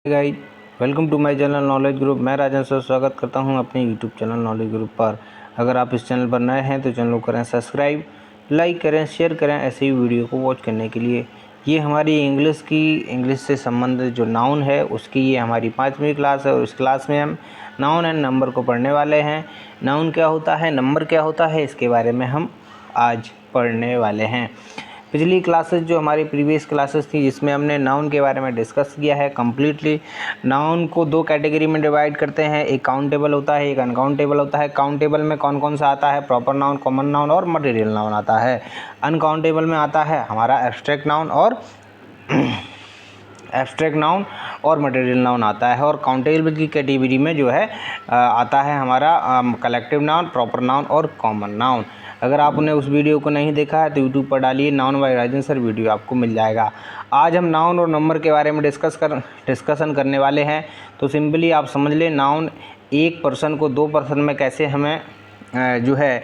Guys, welcome to my channel knowledge group. मैं Rajan sir स्वागत करता हूं अपने यूट्यूब चैनल नॉलेज ग्रुप पर। अगर आप इस चैनल पर नए हैं तो चैनल को करें सब्सक्राइब, लाइक करें, शेयर करें ऐसे ही वीडियो को वॉच करने के लिए। ये हमारी इंग्लिश से संबंधित जो नाउन है उसकी ये हमारी 5वीं क्लास है और इस क्लास में हम नाउन एंड नंबर को पढ़ने वाले हैं। नाउन क्या होता है, नंबर क्या होता है, इसके बारे में हम आज पढ़ने वाले हैं। पिछली क्लासेस जो हमारी प्रीवियस क्लासेस थी जिसमें हमने नाउन के बारे में डिस्कस किया है कम्प्लीटली। नाउन को दो कैटेगरी में डिवाइड करते हैं, एक काउंटेबल होता है, एक अनकाउंटेबल होता है। काउंटेबल में कौन कौन सा आता है, प्रॉपर नाउन, कॉमन नाउन और मटेरियल नाउन आता है। अनकाउंटेबल में आता है हमारा एब्स्ट्रैक्ट नाउन और मटेरियल नाउन आता है। और काउंटेबल की कैटेगरी में जो है आता है हमारा कलेक्टिव नाउन, प्रॉपर नाउन और कॉमन नाउन। अगर आपने उस वीडियो को नहीं देखा है तो यूट्यूब पर डालिए नाउन बाय राजन सर, वीडियो आपको मिल जाएगा। आज हम नाउन और नंबर के बारे में डिस्कशन करने वाले हैं। तो सिंपली आप समझ लें, नाउन एक पर्सन को दो पर्सन में कैसे हमें जो है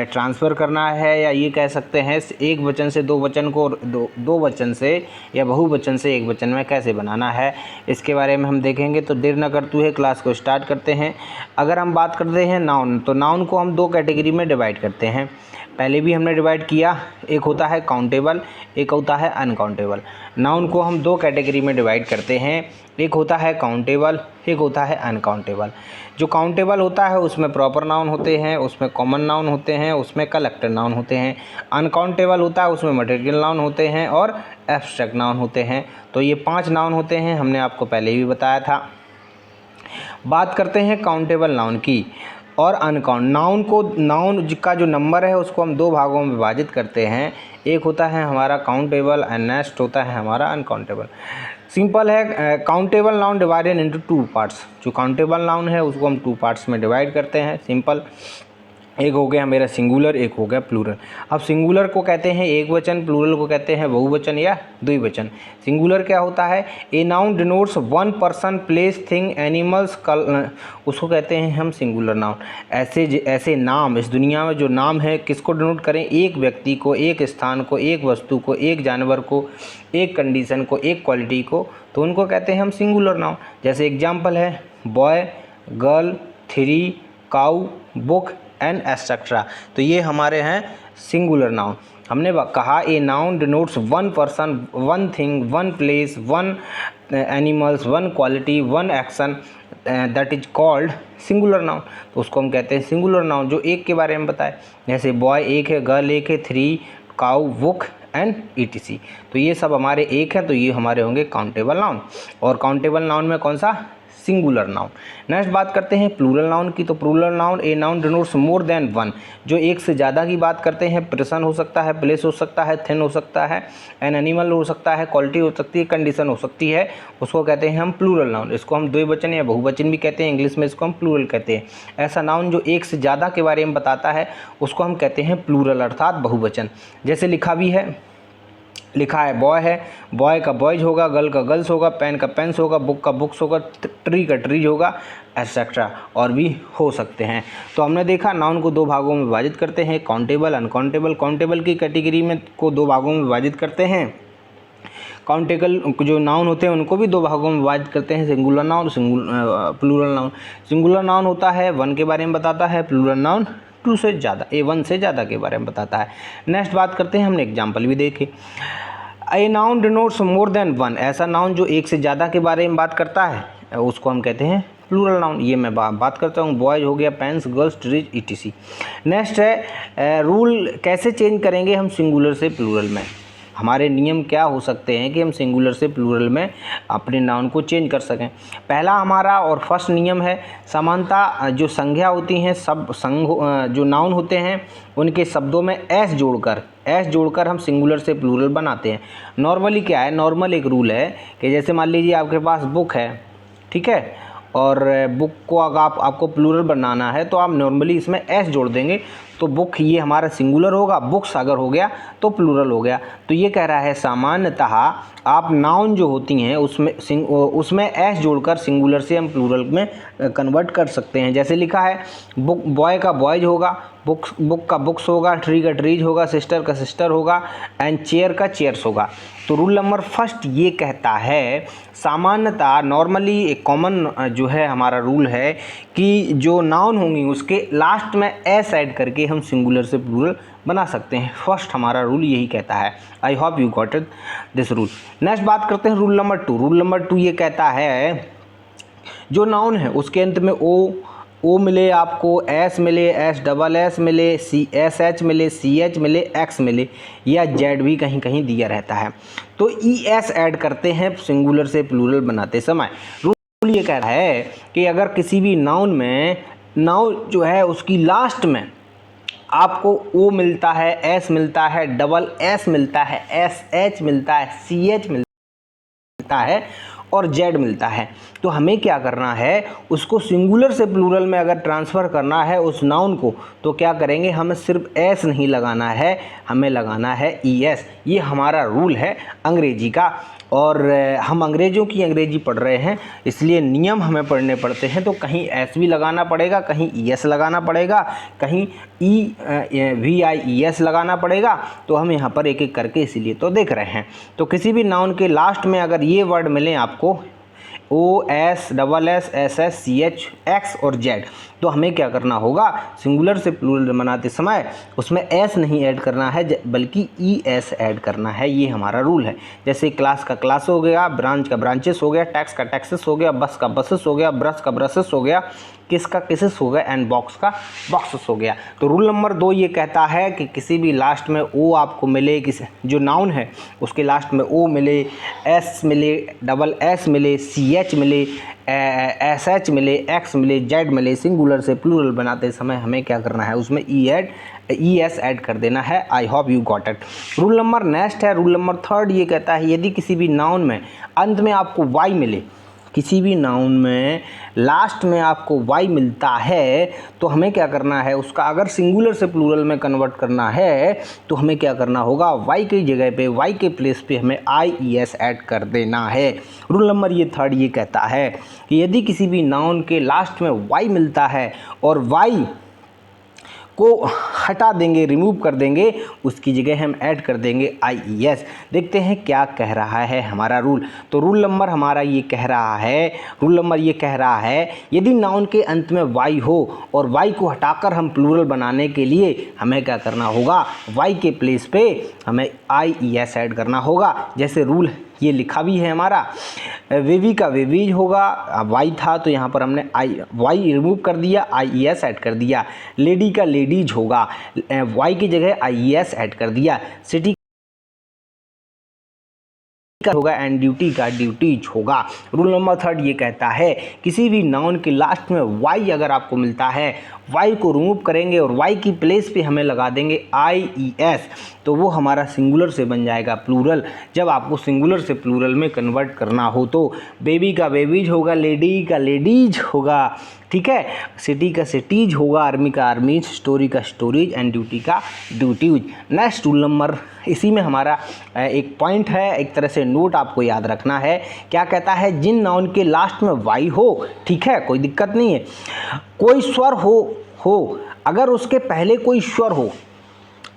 ट्रांसफ़र करना है, या ये कह सकते हैं एक वचन से दो वचन को दो वचन से या बहुवचन से एक वचन में कैसे बनाना है, इसके बारे में हम देखेंगे। तो देर न करते हुए क्लास को स्टार्ट करते हैं। अगर हम बात करते हैं नाउन, तो नाउन को हम दो कैटेगरी में डिवाइड करते हैं। पहले भी हमने डिवाइड किया, एक होता है काउंटेबल, एक होता है अनकाउंटेबल। नाउन को हम दो कैटेगरी में डिवाइड करते हैं, एक होता है काउंटेबल, एक होता है अनकाउंटेबल। जो काउंटेबल होता है उसमें प्रॉपर नाउन होते हैं, उसमें कॉमन नाउन होते हैं, उसमें कलेक्टिव नाउन होते हैं। अनकाउंटेबल होता है उसमें मटेरियल नाउन होते हैं और एब्स्ट्रैक्ट नाउन होते हैं। तो ये 5 नाउन होते हैं, हमने आपको पहले भी बताया था। बात करते हैं काउंटेबल नाउन की और नाउन का जो नंबर है उसको हम दो भागों में विभाजित करते हैं। एक होता है हमारा काउंटेबल एंड नेक्स्ट होता है हमारा अनकाउंटेबल। सिंपल है, countable noun divided into 2 parts. जो काउंटेबल नाउन है उसको हम 2 पार्ट्स में डिवाइड करते हैं। सिंपल, एक हो गया मेरा सिंगुलर, एक हो गया प्लूरल। अब सिंगुलर को कहते हैं एक वचन, प्लूरल को कहते हैं बहुवचन या द्विवचन। सिंगुलर क्या होता है, ए noun denotes one person, place, thing, animals, उसको कहते हैं हम सिंगुलर नाउन। ऐसे नाम, इस दुनिया में जो नाम है किसको डिनोट करें, एक व्यक्ति को, एक स्थान को, एक वस्तु को, एक जानवर को, एक कंडीशन को, एक क्वालिटी को, तो उनको कहते हैं हम सिंगुलर नाउन। जैसे एग्जाम्पल है boy, girl, three, cow, book and etcetera. तो ये हमारे हैं सिंगुलर नाउन। हमने कहा ए noun denotes one person, one thing, one place, one animals, one quality, one action, that is called singular noun. तो उसको हम कहते हैं सिंगुलर नाउन, जो एक के बारे में बताए। जैसे बॉय एक है, गर्ल एक है, three, cow, book and ETC। तो ये सब हमारे एक है, तो ये हमारे होंगे काउंटेबल नाउन। और काउंटेबल नाउन में कौन सा, सिंगुलर नाउन। नेक्स्ट बात करते हैं प्लूरल नाउन की। तो plural noun, a noun denotes more than one, जो एक से ज़्यादा की बात करते हैं। पर्सन हो सकता है, प्लेस हो सकता है, थिंग हो सकता है, एन एनिमल हो सकता है, क्वालिटी हो सकती है, कंडीशन हो सकती है, उसको कहते हैं हम प्लूरल नाउन। इसको हम द्विवचन या बहुवचन भी कहते हैं, इंग्लिश में इसको हम प्लूरल कहते हैं। ऐसा नाउन जो एक से ज़्यादा के बारे में बताता है उसको हम कहते हैं प्लूरल अर्थात बहुवचन। जैसे लिखा है बॉय है, बॉय का बॉयज होगा, गर्ल का गर्ल्स होगा, पेन का पेन्स होगा, बुक का बुक्स होगा, ट्री का ट्रीज होगा, एटसेट्रा, और भी हो सकते हैं। तो हमने देखा नाउन को दो भागों में विभाजित करते हैं, काउंटेबल, अनकाउंटेबल। काउंटेबल की कैटेगरी में को दो भागों में विभाजित करते हैं। काउंटेबल जो नाउन होते हैं उनको भी दो भागों में विभाजित करते हैं, singular noun, plural noun. Singular noun होता है वन के बारे में बताता है, प्लूरल नाउन 2 से ज़्यादा, वन से ज़्यादा के बारे में बताता है। नेक्स्ट बात करते हैं, हमने एग्जाम्पल भी देखे। ए noun denotes more than one, ऐसा नाउन जो एक से ज़्यादा के बारे में बात करता है उसको हम कहते हैं प्लूरल नाउन। ये मैं बात करता हूँ, बॉयज हो गया, pens, girls, trees, ETC। Next है रूल, कैसे चेंज करेंगे हम सिंगुलर से प्लूरल में। हमारे नियम क्या हो सकते हैं कि हम सिंगुलर से प्लूरल में अपने नाउन को चेंज कर सकें। पहला हमारा और फर्स्ट नियम है समानता। जो संज्ञा होती हैं, जो नाउन होते हैं उनके शब्दों में एस जोड़कर हम सिंगुलर से प्लूरल बनाते हैं। नॉर्मली क्या है, नॉर्मल एक रूल है कि जैसे मान लीजिए आपके पास बुक है, ठीक है, और बुक को अगर आपको प्लूरल बनाना है तो आप नॉर्मली इसमें एस जोड़ देंगे तो बुक ये हमारा सिंगुलर होगा, बुक्स अगर हो गया तो प्लूरल हो गया। तो ये कह रहा है सामान्यतः आप नाउन जो होती हैं उसमें एस जोड़कर सिंगुलर से हम प्लूरल में कन्वर्ट कर सकते हैं। जैसे लिखा है बुक, बॉय का बॉयज होगा, बुक का बुक्स होगा, ट्री का ट्रीज होगा, सिस्टर का सिस्टर होगा एंड चेयर का चेयर्स होगा। तो रूल नंबर फर्स्ट ये कहता है सामान्यतः नॉर्मली एक कॉमन जो है हमारा रूल है कि जो नाउन होंगी उसके लास्ट में एस ऐड करके हम सिंगुलर से प्लूरल बना सकते हैं। फर्स्ट हमारा रूल यही कहता है। I hope you got it this rule. Next बात करते हैं रूल नंबर 2। रूल नंबर 2 ये कहता है जो नाउन है उसके अंत में ओ मिले, आपको एस मिले, एस डबल एस मिले, सी एस एच मिले, सी एच मिले, एक्स मिले या जेड भी कहीं कहीं दिया रहता है, तो ई एस ऐड करते हैं सिंगुलर से प्लूरल बनाते समय। रूल ये कह रहा है कि अगर किसी भी नाउन में नाउन जो है उसकी लास्ट में आपको ओ मिलता है, एस मिलता है, डबल एस मिलता है, एस एच मिलता है, सी एच मिलता है और जेड मिलता है, तो हमें क्या करना है उसको सिंगुलर से प्लूरल में अगर ट्रांसफ़र करना है उस नाउन को, तो क्या करेंगे हमें सिर्फ एस नहीं लगाना है, हमें लगाना है ई एस। ये हमारा रूल है अंग्रेजी का और हम अंग्रेज़ों की अंग्रेजी पढ़ रहे हैं इसलिए नियम हमें पढ़ने पड़ते हैं। तो कहीं एस भी लगाना पड़ेगा, कहीं ई एस लगाना पड़ेगा, कहीं वी आई ई एस लगाना पड़ेगा। तो हम यहाँ पर एक एक करके इसीलिए तो देख रहे हैं। तो किसी भी नाउन के लास्ट में अगर ये वर्ड मिलें आपको O S double S S S C H X और जेड, तो हमें क्या करना होगा सिंगुलर से प्लूरल बनाते समय उसमें एस नहीं ऐड करना है बल्कि ई एस ऐड करना है। ये हमारा रूल है। जैसे क्लास का क्लास हो गया, ब्रांच का ब्रांचेस हो गया, टैक्स का टैक्सेस हो गया, बस का बसेस हो गया, ब्रश का ब्रशेस हो गया, किस का किसेस हो गया एंड बॉक्स का बॉक्सेस हो गया। तो रूल नंबर 2 ये कहता है कि किसी भी लास्ट में ओ आपको मिले, किसी जो नाउन है उसके लास्ट में ओ मिले, एस मिले, डबल एस मिले, सी एच मिले, एस एच मिले, एक्स मिले, जेड मिले, सिंगुलर से प्लूरल बनाते समय हमें क्या करना है उसमें ई एस ऐड कर देना है। I hope you got it. Rule number next है रूल नंबर 3 ये कहता है यदि किसी भी नाउन में अंत में आपको वाई मिले, किसी भी नाउन में लास्ट में आपको वाई मिलता है तो हमें क्या करना है उसका अगर सिंगुलर से प्लूरल में कन्वर्ट करना है तो हमें क्या करना होगा वाई की जगह पे, वाई के प्लेस पे हमें आई ई एस ऐड कर देना है। रूल नंबर ये 3 ये कहता है कि यदि किसी भी नाउन के लास्ट में वाई मिलता है और वाई को हटा देंगे, रिमूव कर देंगे, उसकी जगह हम ऐड कर देंगे आई ई एस। देखते हैं क्या कह रहा है हमारा रूल। तो रूल नंबर हमारा ये कह रहा है, रूल नंबर ये कह रहा है यदि नाउन के अंत में वाई हो और वाई को हटाकर हम प्लूरल बनाने के लिए हमें क्या करना होगा वाई के प्लेस पे हमें आई ई एस ऐड करना होगा। जैसे रूल ये लिखा भी है हमारा, वेवी का वेवीज होगा, वाई था तो यहाँ पर हमने वाई रिमूव कर दिया, आई ई एस ऐड कर दिया। लेडी का लेडीज होगा, वाई की जगह आई ई एस ऐड कर दिया। सिटी का होगा एंड ड्यूटी का ड्यूटीज होगा। रूल नंबर 3 ये कहता है किसी भी नाउन के लास्ट में वाई अगर आपको मिलता है, वाई को रिमूव करेंगे और वाई की प्लेस पे हमें लगा देंगे आई ई एस, तो वो हमारा सिंगुलर से बन जाएगा प्लूरल। जब आपको सिंगुलर से प्लूरल में कन्वर्ट करना हो तो बेबी का बेबीज होगा, लेडी का लेडीज होगा, ठीक है, सिटी का सिटीज होगा, आर्मी का आर्मीज, स्टोरी का स्टोरीज एंड ड्यूटी का ड्यूटीज। नेक्स्ट रूल नंबर, इसी में हमारा एक पॉइंट है, एक तरह से नोट आपको याद रखना है। क्या कहता है जिन नाउन के लास्ट में वाई हो, ठीक है, कोई दिक्कत नहीं है, कोई स्वर हो अगर उसके पहले कोई स्वर हो,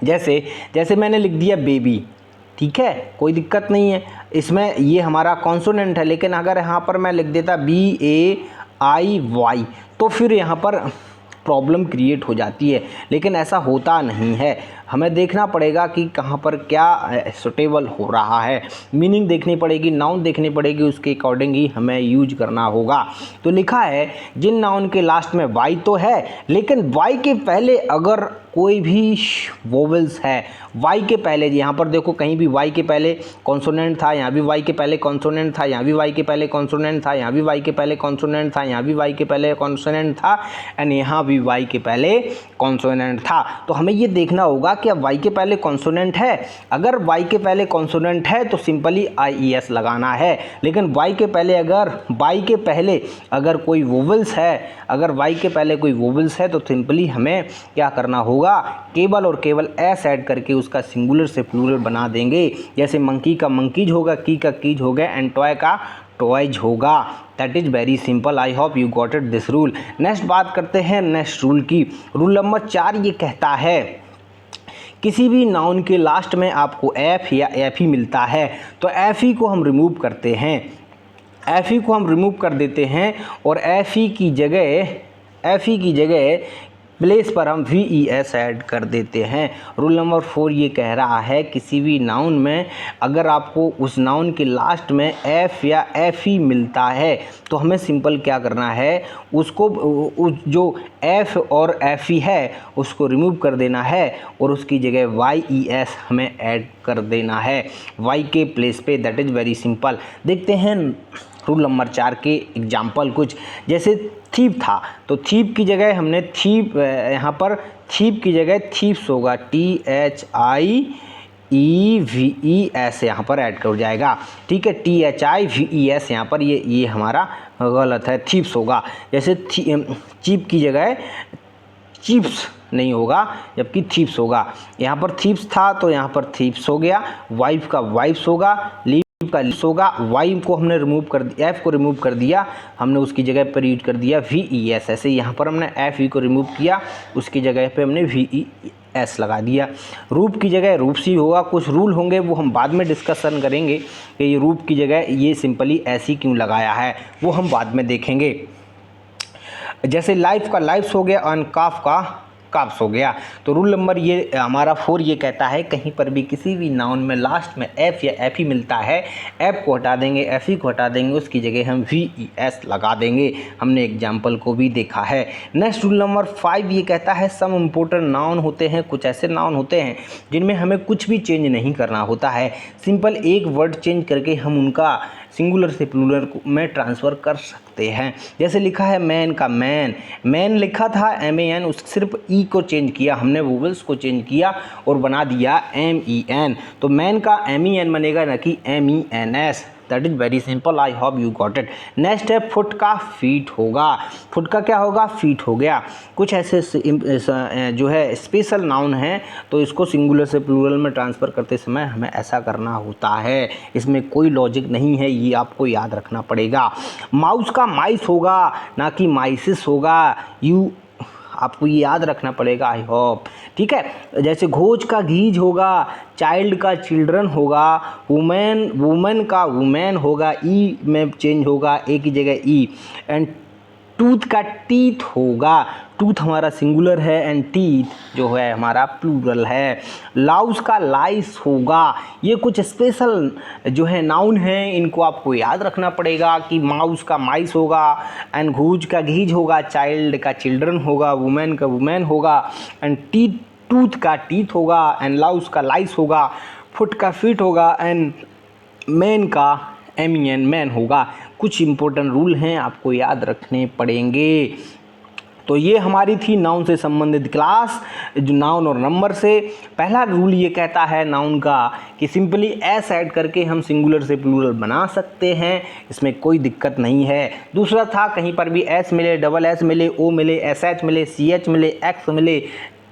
जैसे मैंने लिख दिया बेबी, ठीक है, कोई दिक्कत नहीं है, इसमें ये हमारा कॉन्सोनेंट है, लेकिन अगर यहाँ पर मैं लिख देता बी ए आई वाई तो फिर यहाँ पर प्रॉब्लम क्रिएट हो जाती है, लेकिन ऐसा होता नहीं है। हमें देखना पड़ेगा कि कहाँ पर क्या सुटेबल हो रहा है, मीनिंग देखनी पड़ेगी, नाउन देखनी पड़ेगी, उसके अकॉर्डिंग ही हमें यूज करना होगा। तो लिखा है जिन नाउन के लास्ट में वाई तो है लेकिन वाई के पहले अगर कोई भी वोवेल्स है, वाई के पहले, यहाँ पर देखो कहीं भी वाई के पहले कॉन्सोनेंट था, यहाँ भी वाई के पहले कॉन्सोनेंट था, यहाँ भी वाई के पहले कॉन्सोनेंट था, यहाँ भी वाई के पहले कॉन्सोनेंट था, यहाँ भी वाई के पहले कॉन्सोनेंट था एंड यहाँ भी वाई के पहले कॉन्सोनेंट था। तो हमें ये देखना होगा क्या वाई के पहले कॉन्सोनेंट है? अगर वाई के पहले कॉन्सोनेंट है तो सिंपली IES लगाना है, लेकिन वाई के पहले अगर कोई वोवेल्स है, अगर वाई के पहले कोई वोवेल्स है तो सिंपली हमें क्या करना होगा, केवल और केवल एस ऐड करके उसका सिंगुलर से प्लूरल बना देंगे। जैसे मंकी का मंकीज होगा, की का कीज होगा, एंड टॉय का टॉयज होगा। That is very simple. I hope you got it this rule. Next बात करते हैं नेक्स्ट रूल की। रूल नंबर 4 ये कहता है किसी भी नाउन के लास्ट में आपको एफ या एफ ही मिलता है तो एफ ही को हम रिमूव करते हैं, एफ ही को हम रिमूव कर देते हैं और एफ ही की जगह प्लेस पर हम VES ऐड कर देते हैं। रूल नंबर 4 ये कह रहा है किसी भी नाउन में अगर आपको उस नाउन के लास्ट में एफ या एफ ही मिलता है तो हमें सिंपल क्या करना है, उसको जो एफ और एफ ही है उसको रिमूव कर देना है और उसकी जगह YES हमें ऐड कर देना है वाई के प्लेस पे। That is very simple. देखते हैं रूल नंबर 4 के एग्जाम्पल कुछ। जैसे थीप था तो थीप की जगह हमने थीप, यहाँ पर थीप की जगह थीप्स होगा, THIEVES यहाँ पर ऐड कर जाएगा। ठीक है, THIVES यहाँ पर ये हमारा गलत है, थीप्स होगा। जैसे चीप की जगह चिप्स नहीं होगा जबकि थीप्स होगा। यहाँ पर थीप्स था तो यहाँ पर थीप्स हो गया, वाइफ का वाइफ्स होगा, लीव का लीव्स होगा। वाई को हमने रिमूव कर दिया, एफ को रिमूव कर दिया, हमने उसकी जगह पर यूज कर दिया VES। ऐसे यहाँ पर हमने एफ ई को रिमूव किया, उसकी जगह पे हमने VES लगा दिया। रूप की जगह रूपसी होगा। कुछ रूल होंगे वो हम बाद में डिस्कशन करेंगे कि ये रूप की जगह ये सिंपली ऐसी क्यों लगाया है, वो हम बाद में देखेंगे। जैसे लाइफ का लाइफ्स हो गया और काफ का काप्स हो गया। तो रूल नंबर ये हमारा 4 ये कहता है कहीं पर भी किसी भी नाउन में लास्ट में एफ या एफ ही मिलता है, एफ को हटा देंगे, एफ ही को हटा देंगे, उसकी जगह हम VES लगा देंगे। हमने एग्जाम्पल को भी देखा है। नेक्स्ट रूल नंबर 5 ये कहता है सम इम्पोर्टेंट नाउन होते हैं, कुछ ऐसे नाउन होते हैं जिनमें हमें कुछ भी चेंज नहीं करना होता है, सिंपल एक वर्ड चेंज करके हम उनका सिंगुलर से प्लूरल में ट्रांसफ़र कर सकते हैं। जैसे लिखा है मैन का मैन लिखा था MAN, उस सिर्फ ई को चेंज किया हमने, वोवेल्स को चेंज किया और बना दिया MEN। तो मैन का MEN बनेगा ना कि MENS। That is very simple. I hope you got it. Next है फुट का फीट होगा। फुट का क्या होगा, फीट हो गया। कुछ ऐसे जो है स्पेशल नाउन है तो इसको सिंगुलर से प्लूरल में ट्रांसफ़र करते समय हमें ऐसा करना होता है, इसमें कोई लॉजिक नहीं है, ये आपको याद रखना पड़ेगा। माउस का माइस होगा ना कि माइसिस होगा, आपको ये याद रखना पड़ेगा। आई होप ठीक है। जैसे घोज का घीज होगा, चाइल्ड का चिल्ड्रन होगा, वुमेन का वुमेन होगा, ई में चेंज होगा, ए की जगह ई। एंड टूथ का टीथ होगा, टूथ हमारा सिंगुलर है एंड टीथ जो है हमारा प्लूरल है। लाउस का लाइस होगा। ये कुछ स्पेशल जो है नाउन हैं, इनको आपको याद रखना पड़ेगा कि माउस का माइस होगा एंड घूज का घीज होगा, चाइल्ड का चिल्ड्रन होगा, वुमेन का वुमेन होगा एंड टूथ का टीथ होगा एंड लाउस का लाइस होगा, फुट का फीट होगा एंड मैन का MEN मैन होगा। कुछ इंपॉर्टेंट रूल हैं आपको याद रखने पड़ेंगे। तो ये हमारी थी नाउन से संबंधित क्लास, जो नाउन और नंबर से। पहला रूल ये कहता है नाउन का कि सिंपली एस ऐड करके हम सिंगुलर से प्लूरल बना सकते हैं, इसमें कोई दिक्कत नहीं है। दूसरा था कहीं पर भी एस मिले, डबल एस मिले, ओ मिले, SH मिले, CH मिले, X मिले,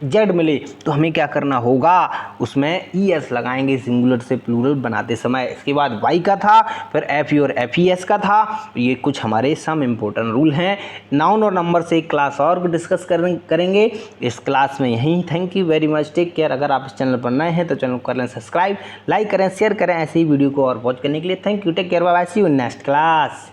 Z मिले तो हमें क्या करना होगा, उसमें ES लगाएंगे सिंगुलर से प्लूरल बनाते समय। इसके बाद Y का था, फिर FE और FES का था। ये कुछ हमारे सम इम्पोर्टेंट रूल हैं। नाउन और नंबर से एक क्लास और डिस्कस करेंगे इस क्लास में यहीं। Thank you very much, take care. अगर आप इस चैनल पर नए हैं तो चैनल को कर लें सब्सक्राइब, लाइक करें, शेयर करें ऐसे ही वीडियो को और वॉच करने के लिए। Thank you, take care, bye bye, see you in next class.